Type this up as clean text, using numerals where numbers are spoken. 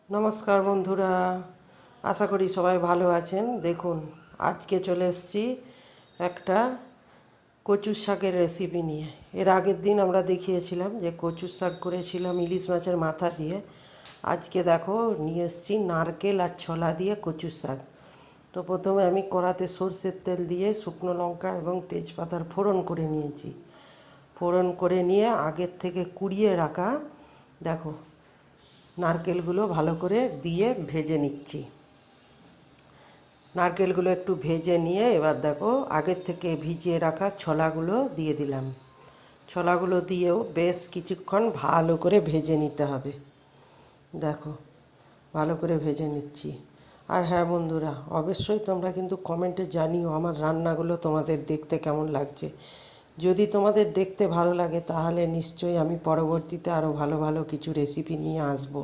নমস্কার বন্ধুরা, আশা করি সবাই ভালো আছেন। দেখুন, আজকে চলে এসেছি একটা কচুর শাকের রেসিপি নিয়ে। এর আগের দিন আমরা দেখিয়েছিলাম যে কচুর শাক করেছিলাম ইলিশ মাছের মাথা দিয়ে। আজকে দেখো নিয়ে এসেছি নারকেল আর ছোলা দিয়ে কচুর শাক। তো প্রথমে আমি কড়াতে সরষের তেল দিয়ে শুকনো লঙ্কা এবং তেজপাতার ফোড়ন করে নিয়েছি। ফোড়ন করে নিয়ে আগের থেকে কুড়িয়ে রাখা দেখো নারকেলগুলো ভালো করে দিয়ে ভেজে নিচ্ছি। নারকেলগুলো একটু ভেজে নিয়ে এবার দেখো আগের থেকে ভিজিয়ে রাখা ছোলাগুলো দিয়ে দিলাম। ছোলাগুলো দিয়েও বেশ কিছুক্ষণ ভালো করে ভেজে নিতে হবে। দেখো ভালো করে ভেজে নিচ্ছি। আর হ্যাঁ বন্ধুরা, অবশ্যই তোমরা কিন্তু কমেন্টে জানিও আমার রান্নাগুলো তোমাদের দেখতে কেমন লাগছে। যদি তোমাদের দেখতে ভালো লাগে তাহলে নিশ্চয়ই আমি পরবর্তীতে আরও ভালো ভালো কিছু রেসিপি নিয়ে আসবো।